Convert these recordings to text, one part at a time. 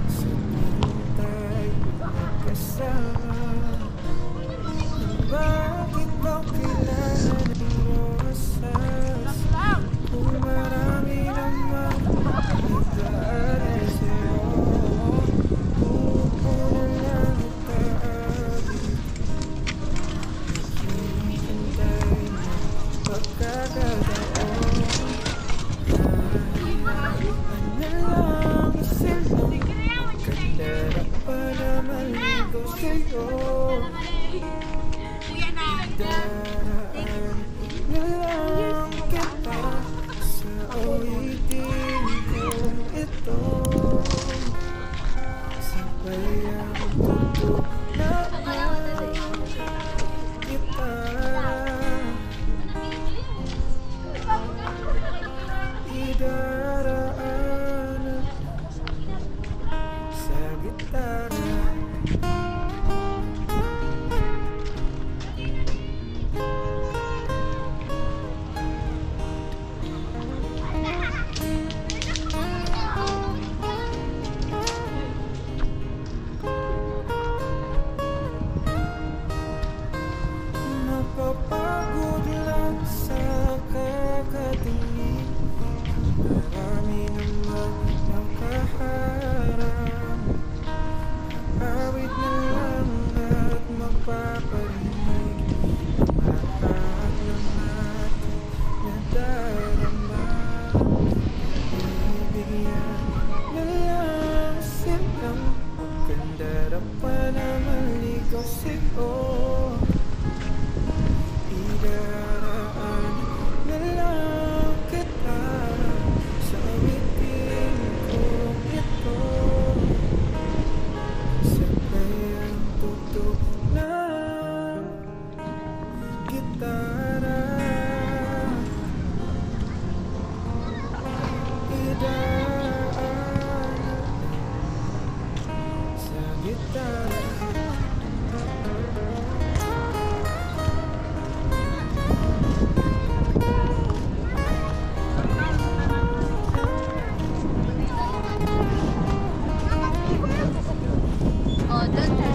sa tuwing tayo'y magkasama. Bakit ba kailangan ng rosas kung marami namang nagdaanan sa'yo? Uupo na lang itaabit, naghihintay ng pagkakataon. Hahayaan na lang isilong magkandara pa naman ligaw sa'yo. Daraan na lang kita sa awitin kong ito. Sabay ang tutunahan kita. Idaraan sa gitara. Napapagod lang sa kakatingin, marami naman nakaharap. Awit na lang at mapaparinig ang lahat ng ating nadarama. Bibigyan na lang silang magkandara pa naman ligaw sa'yo. Idaraan na lang kita sa awitin kong ito. Sabay ang tutok ng gitara. Idaraan sa gitara. Oh, doon na.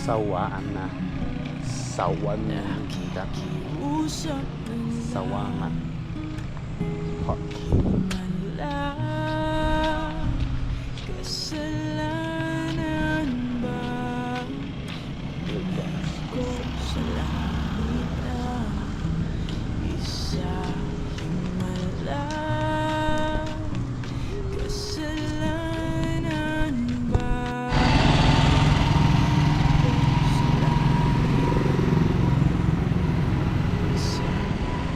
Sawaan na. Sawan na kita. Sawangan. Hot. Kasalanan ba ko sa langit na isa himala? Kasalanan ba ko sa langit isa himala?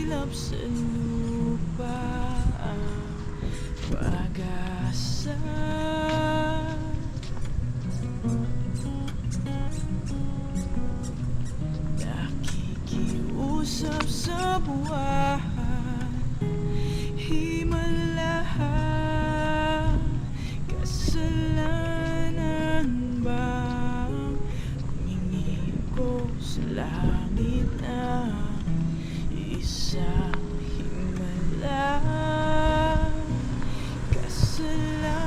ulap sa lupa ang pag-asa. Nakikiusap sa buhay, himala, kasalanan bang humingi ko sa langit na isang himala? Kasalanan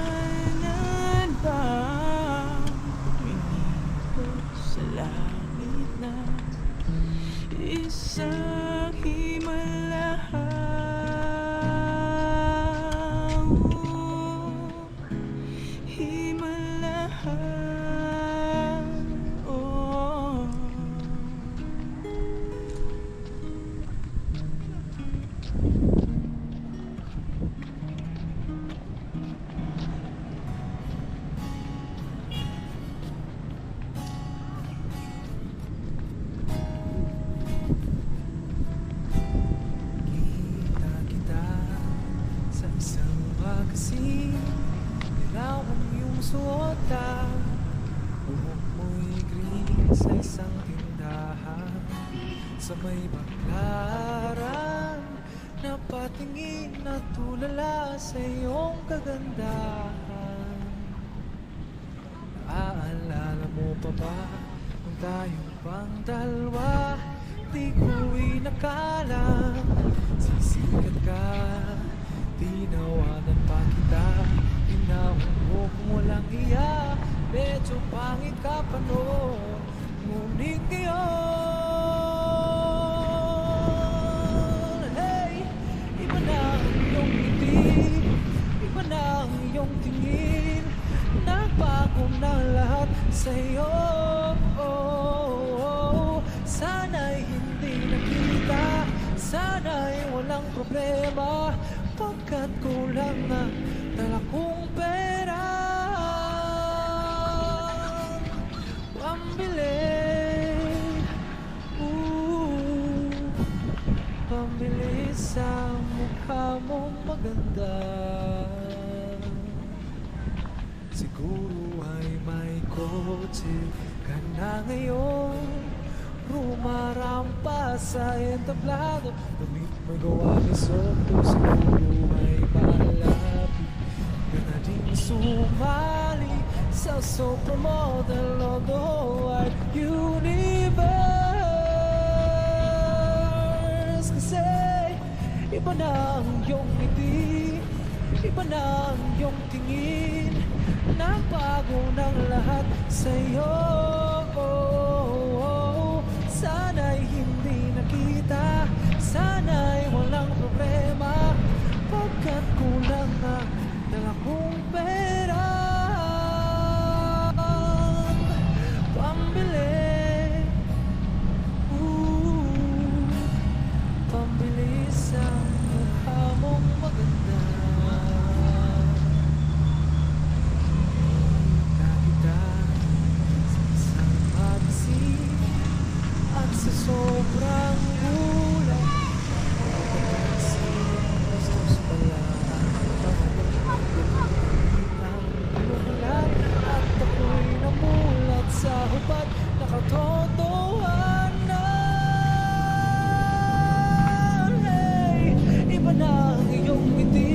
bang humingi ko sa langit na isang himala? Himala, oh. Kita kita sa isang magasin, dilaw ang iyong suot at buhok mo'y green sa isang tindahan. Sa may baklaran, napatingin at tulala sa iyong kagandahan. Naaalala mo pa ba kung tayo pang dalawa? Di ko'y nakala sisikat ka, tinawanan pa kita, tinawag mo kung walang iya. Medyo pangit ka pa noon, ngunit ngayon, hey, iba na ang iyong ngiti, iba na ang iyong tingin, nagbago na lahat sa'yo. Sana'y hindi nakita, sana'y walang problema, pagkat kulang na dala kong pera. Pambili sa mukha mong maganda. Siguro ay may kotse ka na ngayon, rumarampa sa entablado, ngunit magawa ni Soto. Siguro ay malapit ka na din sumali sa supermodel of the whole wide universe. Kasi iba na ang iyong ngiti, iba na ang iyong tingin, nabago ng lahat sa'yo. Sana'y hindi nakita, sana'y walang problema, pagkat kulang na dala kong pera. Pambili, pambili sa mukha mong maganda. Nakita sa isang magazine, at sa sobrang gulat, gusto pala ang lumalat, at ako'y namulat sa hubad na katotohanan. Hey, iba na ang iyong ngiti,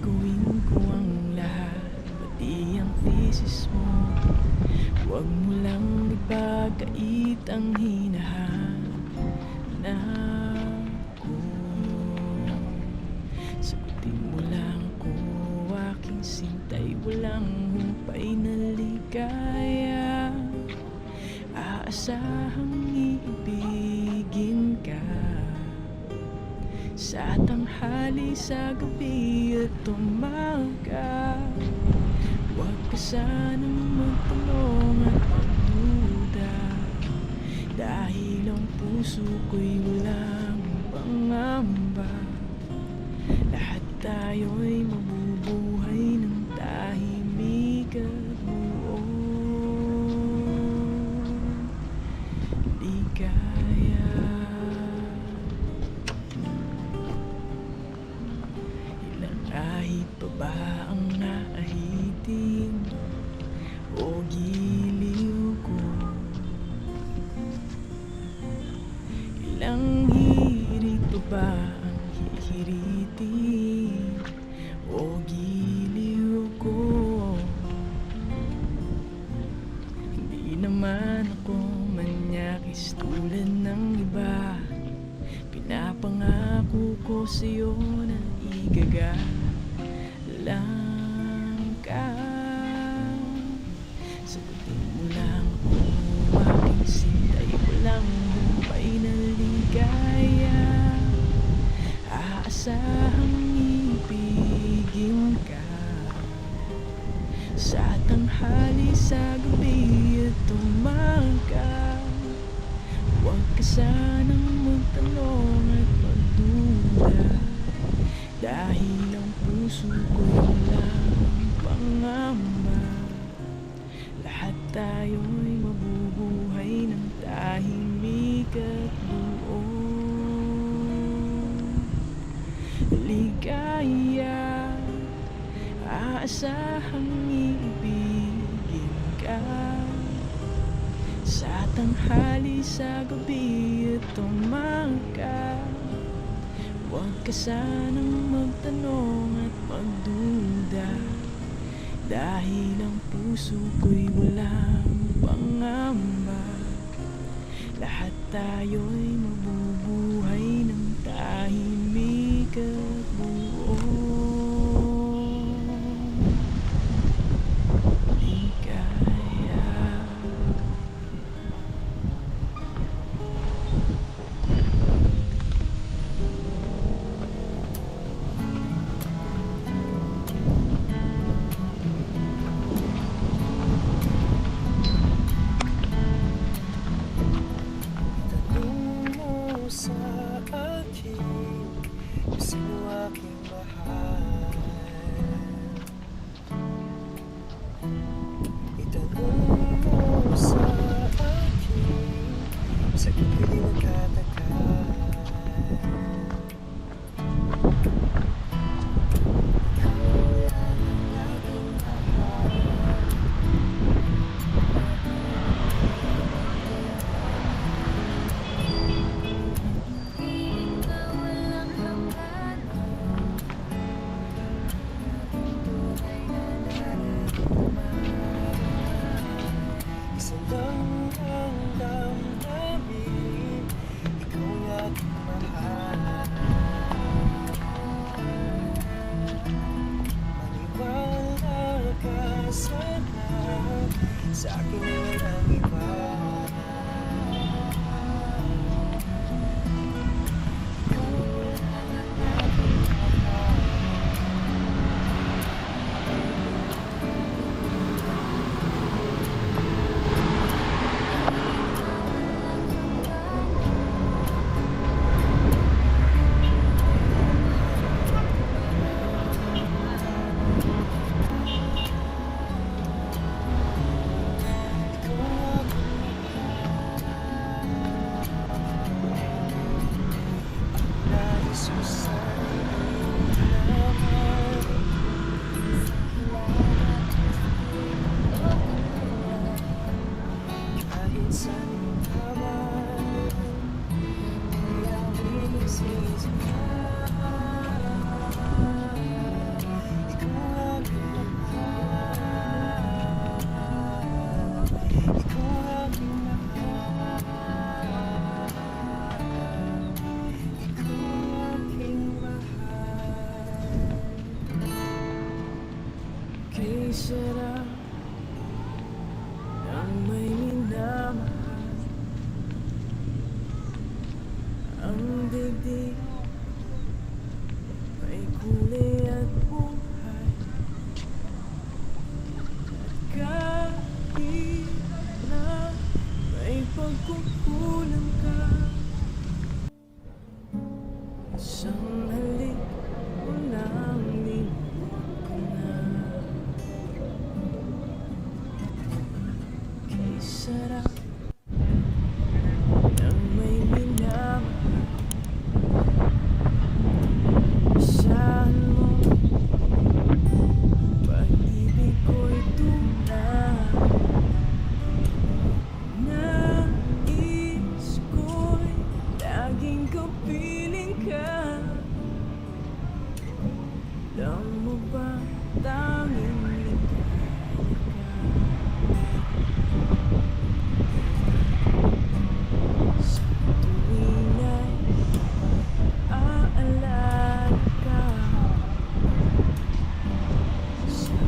Gagawin ko ang lahat, pati ang thesis mo. Huwag mo lang ipagkait ang hinahanap ko. Sagutin mo lang ko, aking sintay, walang humpay na ligaya. Aasahang iibigin ka sa tanghali, sa gabi at umaga. Huwag ka sanang magtanong at magduda, dahil ang puso ko'y walang pangamba. Lahat tayo'y mabubuhay ng tahimik at buong ligaya. Ilang ahit pa ba ang naahitin o giliw ko? Ilang hirit pa ba ang hihiritin o giliw ko? Hindi naman ako manyakis tulad ng iba. Pinapangako ko sa'yo na igagalang ka. Sagutin mo lang kung aking sintay, walang humpay na ligaya. Aasahang ibigin ka sa tanghali, sa gabi at umaga. Huwag ka sanang magtanong at magduda, dahil ang puso ko'y walang pangamba. Lahat tayo'y mabubuhay ng tahimik at buong ligaya. Aasahang iibigin ka sa tanghali, sa gabi at umaga. Huwag ka sanang magtanong at magduda, dahil ang puso ko'y walang pangamba. Lahat tayo'y mabubuhay ng tahimik at buong ligaya. Tanong mo sa akin kung sino aking mahal. Itanong mo sa akin, sagot ko'y di magkatagal. Isa lang ang damdamin, ikaw ang aking mahal. Maniwala ka sana, sa akin ay walang iba. sarap ng may minamahal. Ang daigdig may kulay at buhay. At kahit na may pagkukulang ka, isang